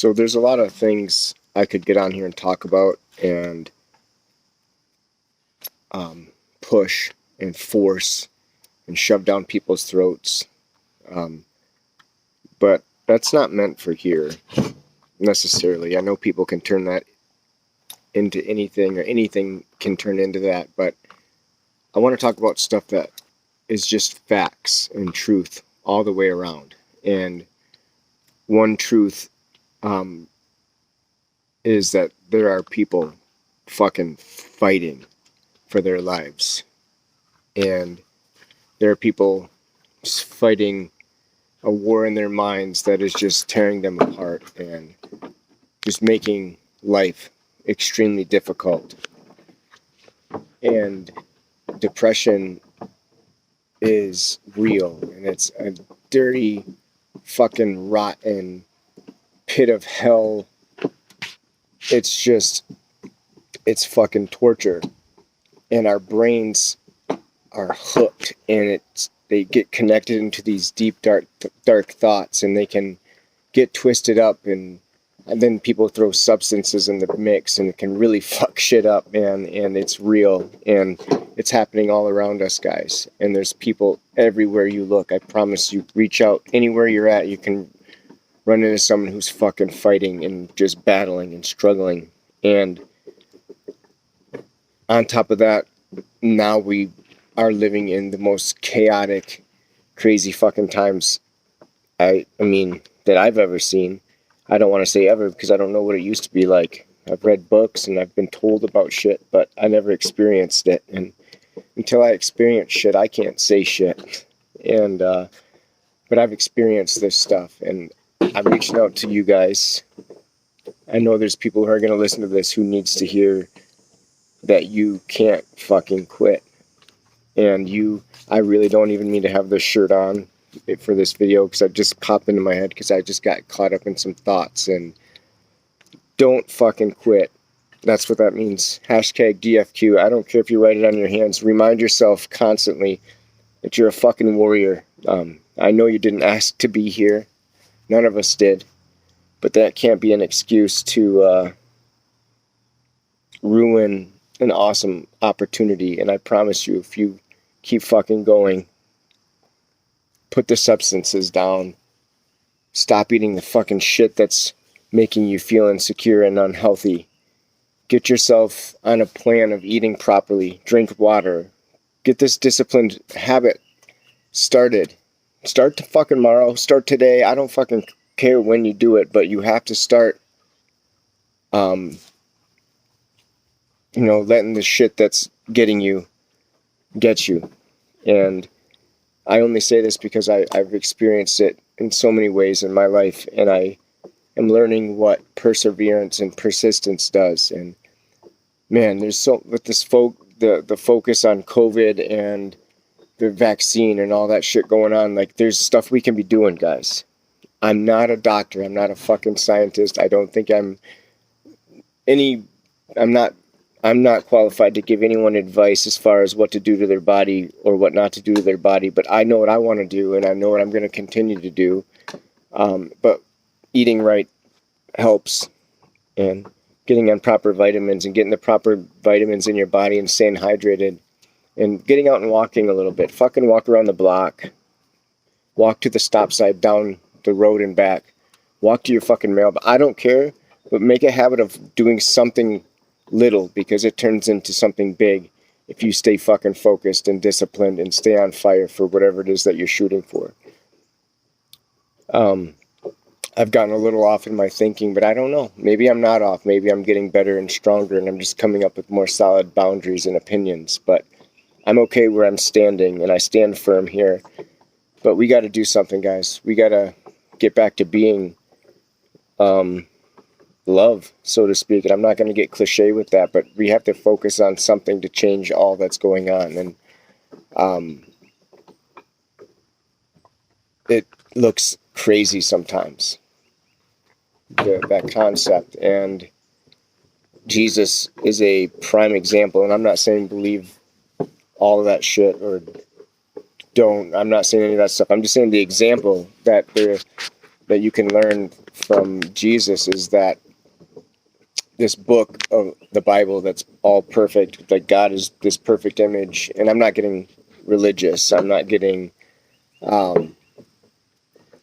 So there's a lot of things I could get on here and talk about and push and force and shove down people's throats. But that's not meant for here necessarily. I know people can turn that into anything, or anything can turn into that, but I want to talk about stuff that is just facts and truth all the way around. And one truth is that there are people fucking fighting for their lives. And there are people fighting a war in their minds that is just tearing them apart and just making life extremely difficult. And depression is real, and it's a dirty, fucking rotten pit of hell. It's fucking torture. And our brains are hooked, and they get connected into these deep, dark thoughts, and they can get twisted up, and then people throw substances in the mix, and it can really fuck shit up, man. And it's real, and it's happening all around us, guys. And there's people everywhere you look. I promise you, reach out anywhere you're at, you can run into someone who's fucking fighting and just battling and struggling. And on top of that, now we are living in the most chaotic, crazy fucking times I mean that I've ever seen. I don't want to say ever, because I don't know what it used to be like. I've read books and I've been told about shit, but I never experienced it. And until I experience shit, I can't say shit. And but I've experienced this stuff, and I'm reaching out to you guys. I know there's people who are going to listen to this who needs to hear that you can't fucking quit. And I really don't even mean to have this shirt on for this video, because it just popped into my head because I just got caught up in some thoughts. And don't fucking quit. That's what that means. Hashtag DFQ. I don't care if you write it on your hands. Remind yourself constantly that you're a fucking warrior. I know you didn't ask to be here. None of us did. But that can't be an excuse to ruin an awesome opportunity. And I promise you, if you keep fucking going, put the substances down, stop eating the fucking shit that's making you feel insecure and unhealthy, get yourself on a plan of eating properly, drink water, get this disciplined habit started. Start to fucking tomorrow, start today. I don't fucking care when you do it, but you have to start letting the shit that's getting you get you. And I only say this because I've experienced it in so many ways in my life, and I am learning what perseverance and persistence does. And man, there's with this the focus on COVID and the vaccine and all that shit going on, like, there's stuff we can be doing, guys. I'm not a doctor. I'm not a fucking scientist. I don't think I'm not qualified to give anyone advice as far as what to do to their body or what not to do to their body, but I know what I want to do, and I know what I'm going to continue to do. But eating right helps, and getting on proper vitamins and getting the proper vitamins in your body and staying hydrated and getting out and walking a little bit. Fucking walk around the block. Walk to the stop sign, down the road and back. Walk to your fucking mailbox. I don't care, but make a habit of doing something little, because it turns into something big if you stay fucking focused and disciplined and stay on fire for whatever it is that you're shooting for. I've gotten a little off in my thinking, but I don't know. Maybe I'm not off. Maybe I'm getting better and stronger, and I'm just coming up with more solid boundaries and opinions. But I'm okay where I'm standing, and I stand firm here. But we got to do something, guys. We got to get back to being love, so to speak. And I'm not going to get cliche with that, but we have to focus on something to change all that's going on. And it looks crazy sometimes, that concept. And Jesus is a prime example. And I'm not saying believe all of that shit or don't. I'm not saying any of that stuff. I'm just saying the example that that you can learn from Jesus is that this book of the Bible that's all perfect, like God is this perfect image. And I'm not getting religious. I'm not getting, I'm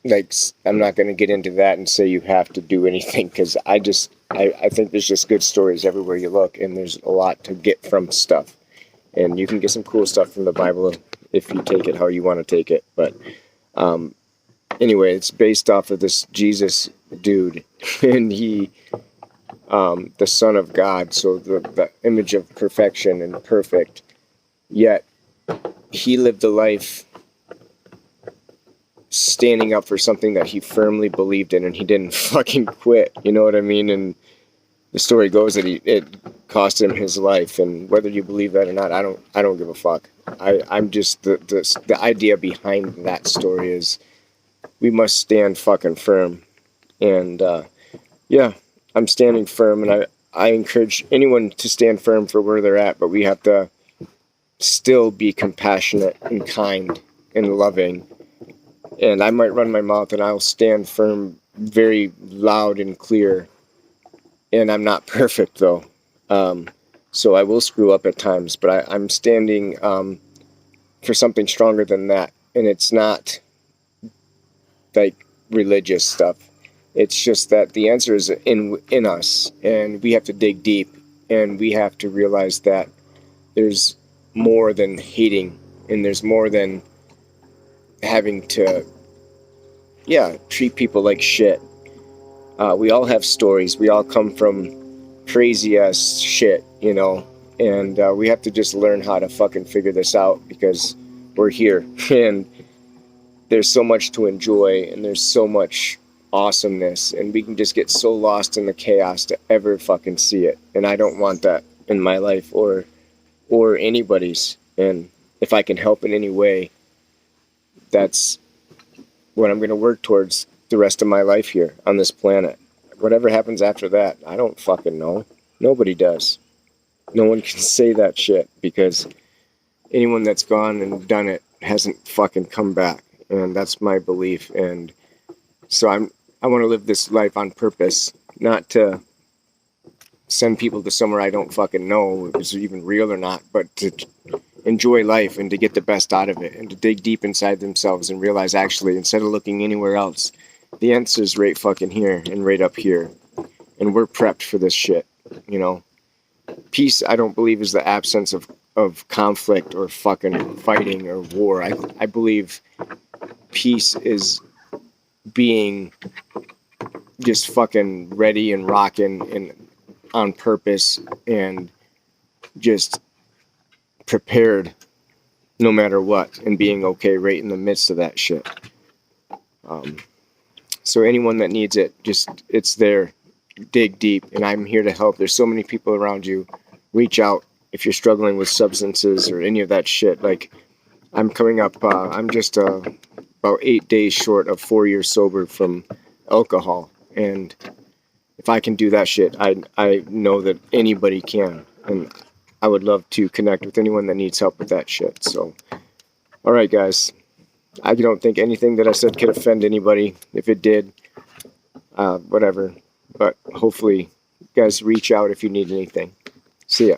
not going to get into that and say you have to do anything, because I think there's just good stories everywhere you look, and there's a lot to get from stuff. And you can get some cool stuff from the Bible if you take it how you want to take it. But anyway, it's based off of this Jesus dude, and he, the Son of God, so the image of perfection and perfect. Yet he lived a life standing up for something that he firmly believed in, and he didn't fucking quit. You know what I mean? And the story goes that it cost him his life, and whether you believe that or not, I don't give a fuck. I'm just the idea behind that story is we must stand fucking firm, and yeah, I'm standing firm, and I encourage anyone to stand firm for where they're at, but we have to still be compassionate and kind and loving. And I might run my mouth, and I'll stand firm very loud and clear. And I'm not perfect, though. So I will screw up at times, but I'm standing for something stronger than that. And it's not like religious stuff. It's just that the answer is in us, and we have to dig deep, and we have to realize that there's more than hating, and there's more than having to, treat people like shit. We all have stories. We all come from crazy ass shit, you know, and we have to just learn how to fucking figure this out, because we're here, and there's so much to enjoy, and there's so much awesomeness, and we can just get so lost in the chaos to ever fucking see it. And I don't want that in my life or anybody's. And if I can help in any way, that's what I'm going to work towards the rest of my life here on this planet. Whatever happens after that, I don't fucking know. Nobody does. No one can say that shit, because anyone that's gone and done it hasn't fucking come back. And that's my belief. And so I want to live this life on purpose, not to send people to somewhere I don't fucking know if it's even real or not, but to enjoy life and to get the best out of it, and to dig deep inside themselves and realize, actually, instead of looking anywhere else, the answer's right fucking here and right up here. And we're prepped for this shit, you know? Peace, I don't believe, is the absence of conflict or fucking fighting or war. I believe peace is being just fucking ready and rocking and on purpose and just prepared no matter what, and being okay right in the midst of that shit. So anyone that needs it, it's there. Dig deep, and I'm here to help. There's so many people around you. Reach out if you're struggling with substances or any of that shit. Like, I'm coming up, I'm just about 8 days short of 4 years sober from alcohol, and if I can do that shit, I know that anybody can, and I would love to connect with anyone that needs help with that shit. So, all right, guys, I don't think anything that I said could offend anybody. If it did, whatever. But hopefully, guys, reach out if you need anything. See ya.